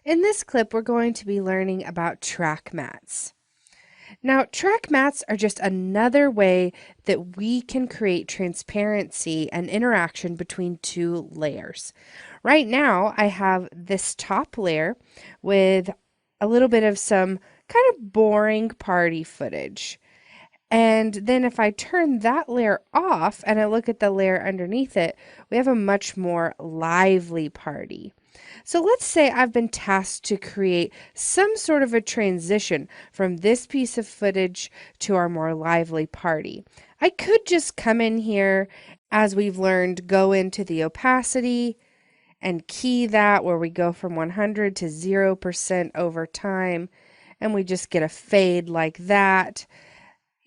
In this clip, we're going to be learning about track mats. Now, track mats are just another way that we can create transparency and interaction between two layers. Right now, I have this top layer with a little bit of some kind of boring party footage. And then if I turn that layer off and I look at the layer underneath it, we have a much more lively party. So let's say I've been tasked to create some sort of a transition from this piece of footage to our more lively party. I could just come in here, as we've learned, go into the opacity and key that where we go from 100 to 0% over time, and we just get a fade like that.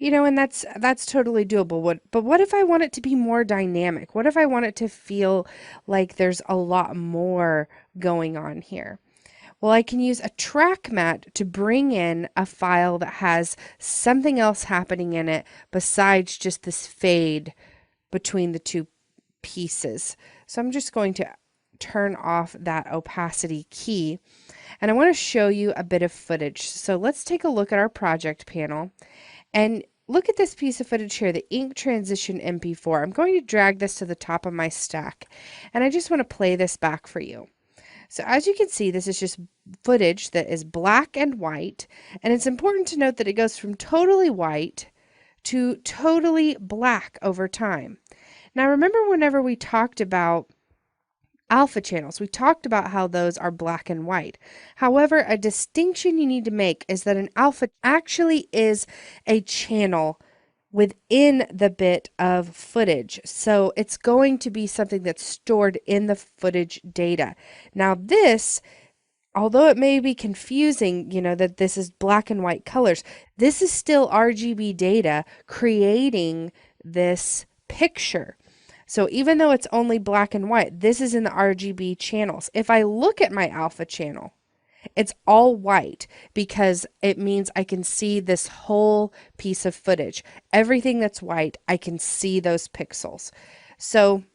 And that's totally doable. But what if I want it to be more dynamic? What if I want it to feel like there's a lot more going on here? Well, I can use a track mat to bring in a file that has something else happening in it besides just this fade between the two pieces. So I'm just going to turn off that opacity key, and I want to show you a bit of footage. So let's take a look at our project panel. And look at this piece of footage here, the ink transition MP4. I'm going to drag this to the top of my stack, and I just want to play this back for you. So as you can see, this is just footage that is black and white, and it's important to note that it goes from totally white to totally black over time. Now remember, whenever we talked about alpha channels, we talked about how those are black and white. However, a distinction you need to make is that an alpha actually is a channel within the bit of footage. So it's going to be something that's stored in the footage data. Now this, although it may be confusing, that this is black and white colors, this is still RGB data creating this picture. So even though it's only black and white, this is in the RGB channels. If I look at my alpha channel, it's all white because it means I can see this whole piece of footage. Everything that's white, I can see those pixels. So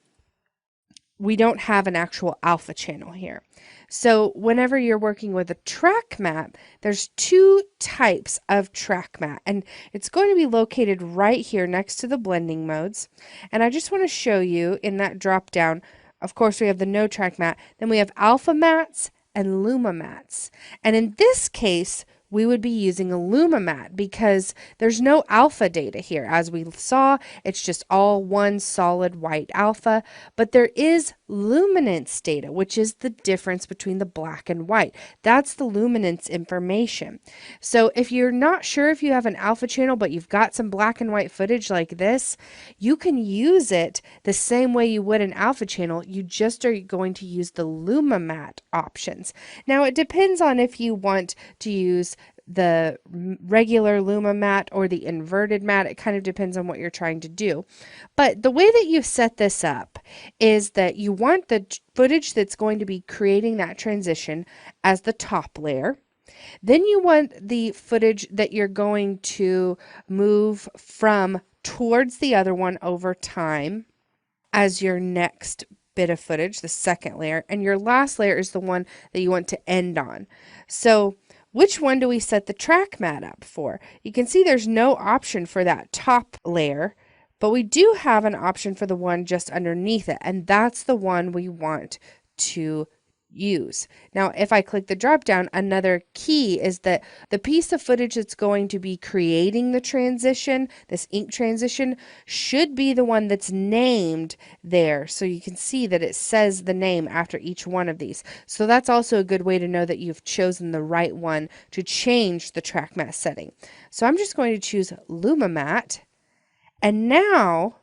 we don't have an actual alpha channel here. So whenever you're working with a track mat, there's two types of track mat, and it's going to be located right here next to the blending modes. And I just want to show you in that drop down, of course, we have the no track mat, then we have alpha mats and luma mats. And in this case, we would be using a luma mat because there's no alpha data here. As we saw, it's just all one solid white alpha, but there is luminance data, which is the difference between the black and white. That's the luminance information. So if you're not sure if you have an alpha channel, but you've got some black and white footage like this, you can use it the same way you would an alpha channel. You just are going to use the luma mat options. Now it depends on if you want to use the regular luma mat or the inverted mat. It kind of depends on what you're trying to do. But the way that you set this up is that you want the footage that's going to be creating that transition as the top layer. Then you want the footage that you're going to move from towards the other one over time as your next bit of footage, the second layer. And your last layer is the one that you want to end on. So which one do we set the track mat up for? You can see there's no option for that top layer, but we do have an option for the one just underneath it, and that's the one we want to use. Now, if I click the drop down, another key is that the piece of footage that's going to be creating the transition, this ink transition, should be the one that's named there. So you can see that it says the name after each one of these. So that's also a good way to know that you've chosen the right one to change the track mat setting. So I'm just going to choose Luma Mat, and now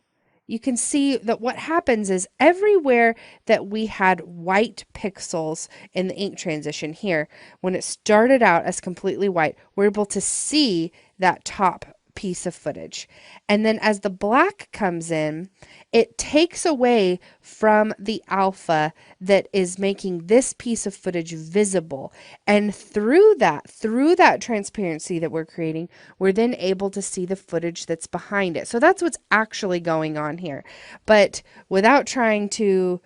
you can see that what happens is everywhere that we had white pixels in the ink transition here, when it started out as completely white, we're able to see that top piece of footage. And then as the black comes in, it takes away from the alpha that is making this piece of footage visible. And through that transparency that we're creating, we're then able to see the footage that's behind it. So that's what's actually going on here. But without trying to,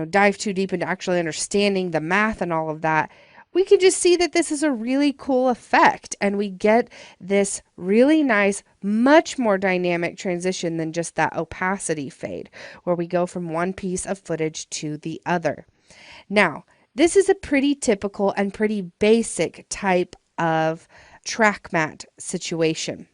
dive too deep into actually understanding the math and all of that, we can just see that this is a really cool effect, and we get this really nice, much more dynamic transition than just that opacity fade, where we go from one piece of footage to the other. Now, this is a pretty typical and pretty basic type of track matte situation.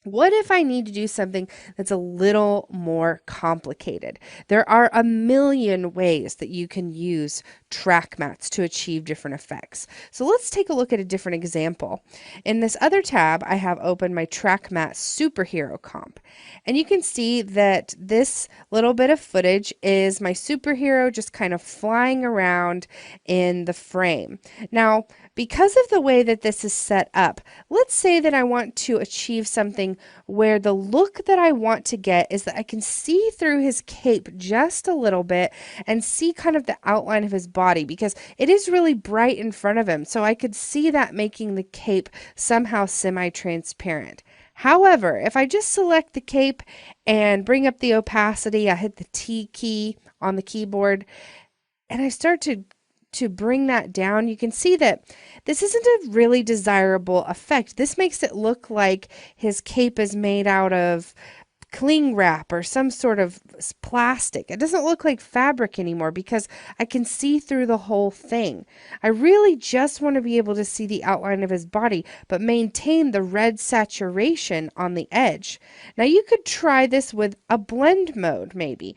What if I need to do something that's a little more complicated? There are a million ways that you can use track mattes to achieve different effects. So let's take a look at a different example. In this other tab, I have opened my track matte superhero comp. And you can see that this little bit of footage is my superhero just kind of flying around in the frame. Now, because of the way that this is set up, let's say that I want to achieve something where the look that I want to get is that I can see through his cape just a little bit and see kind of the outline of his body, because it is really bright in front of him. So I could see that making the cape somehow semi-transparent. However, if I just select the cape and bring up the opacity, I hit the T key on the keyboard and I start to bring that down, you can see that this isn't a really desirable effect. This makes it look like his cape is made out of cling wrap or some sort of plastic. It doesn't look like fabric anymore because I can see through the whole thing. I really just want to be able to see the outline of his body, but maintain the red saturation on the edge. Now you could try this with a blend mode, maybe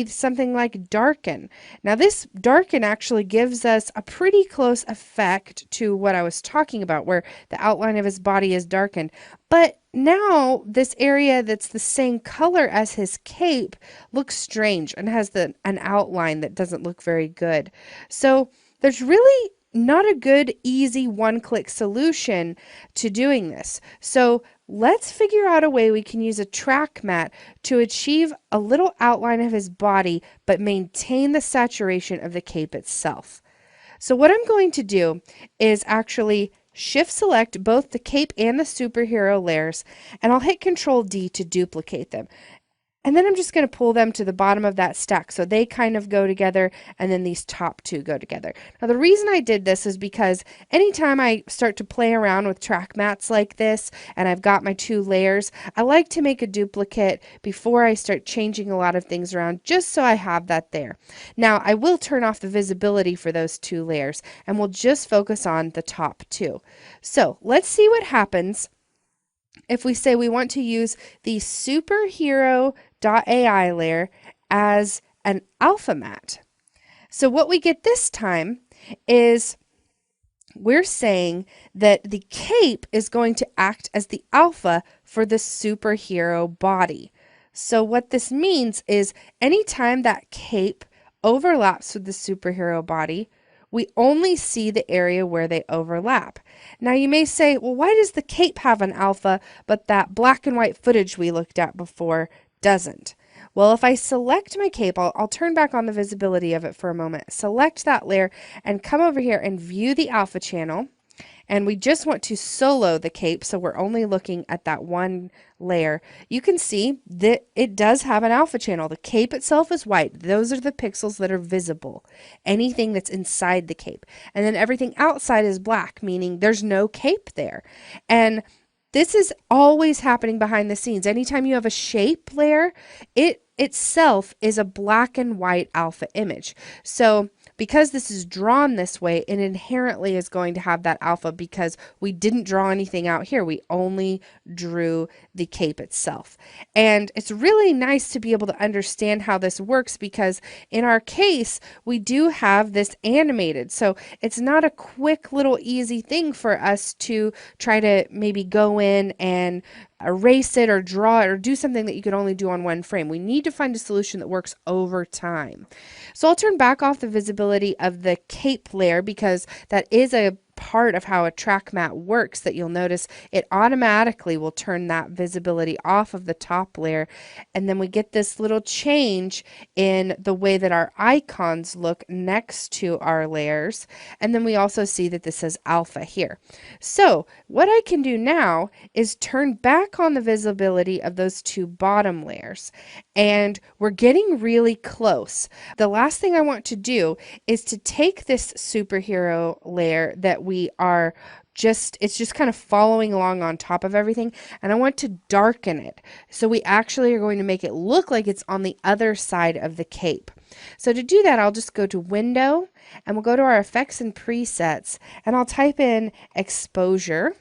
something like darken. Now this darken actually gives us a pretty close effect to what I was talking about, where the outline of his body is darkened. But now this area that's the same color as his cape looks strange and has an outline that doesn't look very good. So there's really not a good, easy one-click solution to doing this. So let's figure out a way we can use a track matte to achieve a little outline of his body, but maintain the saturation of the cape itself. So what I'm going to do is actually shift select both the cape and the superhero layers, and I'll hit Control D to duplicate them. And then I'm just going to pull them to the bottom of that stack so they kind of go together, and then these top two go together. Now the reason I did this is because anytime I start to play around with track mattes like this and I've got my two layers, I like to make a duplicate before I start changing a lot of things around, just so I have that there. Now I will turn off the visibility for those two layers and we'll just focus on the top two. So let's see what happens if we say we want to use the superhero.ai layer as an alpha matte. So what we get this time is we're saying that the cape is going to act as the alpha for the superhero body. So what this means is anytime that cape overlaps with the superhero body, we only see the area where they overlap. Now you may say, well, why does the cape have an alpha, but that black and white footage we looked at before doesn't? Well, if I select my cape, I'll turn back on the visibility of it for a moment, select that layer and come over here and view the alpha channel. And we just want to solo the cape, so we're only looking at that one layer. You can see that it does have an alpha channel. The cape itself is white. Those are the pixels that are visible. Anything that's inside the cape. And then everything outside is black, meaning there's no cape there. And this is always happening behind the scenes. Anytime you have a shape layer, it itself is a black and white alpha image. So because this is drawn this way, it inherently is going to have that alpha because we didn't draw anything out here. We only drew the cape itself. And it's really nice to be able to understand how this works because in our case, we do have this animated. So it's not a quick little easy thing for us to try to maybe go in and erase it or draw it or do something that you could only do on one frame. We need to find a solution that works over time. So I'll turn back off the visibility of the cape layer because that is a part of how a track mat works that you'll notice it automatically will turn that visibility off of the top layer. And then we get this little change in the way that our icons look next to our layers. And then we also see that this says alpha here. So what I can do now is turn back on the visibility of those two bottom layers. And we're getting really close. The last thing I want to do is to take this superhero layer that we are it's just kind of following along on top of everything, and I want to darken it. So we actually are going to make it look like it's on the other side of the cape. So to do that, I'll just go to Window, and we'll go to our Effects and Presets, and I'll type in Exposure,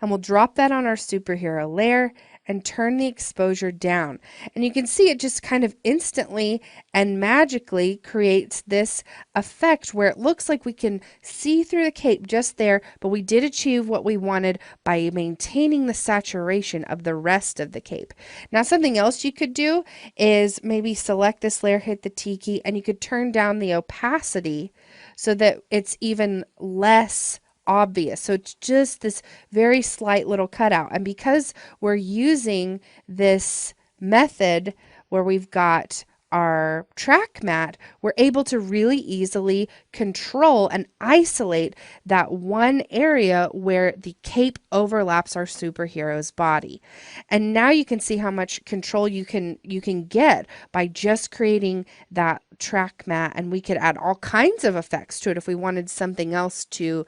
and we'll drop that on our superhero layer and turn the exposure down. And you can see it just kind of instantly and magically creates this effect where it looks like we can see through the cape just there, but we did achieve what we wanted by maintaining the saturation of the rest of the cape. Now, something else you could do is maybe select this layer, hit the T key, and you could turn down the opacity so that it's even less obvious. So it's just this very slight little cutout. And because we're using this method where we've got our track mat, we're able to really easily control and isolate that one area where the cape overlaps our superhero's body. And now you can see how much control you can get by just creating that track mat, and we could add all kinds of effects to it if we wanted something else to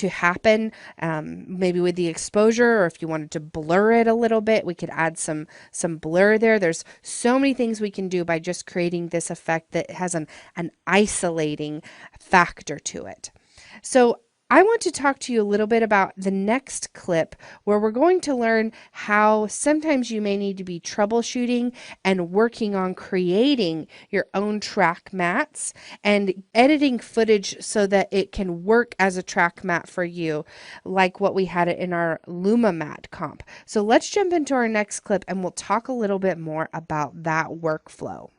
happen, maybe with the exposure, or if you wanted to blur it a little bit, we could add some blur there. There's so many things we can do by just creating this effect that has an isolating factor to it. So I want to talk to you a little bit about the next clip where we're going to learn how sometimes you may need to be troubleshooting and working on creating your own track mats and editing footage so that it can work as a track mat for you, like what we had it in our Luma mat comp. So let's jump into our next clip and we'll talk a little bit more about that workflow.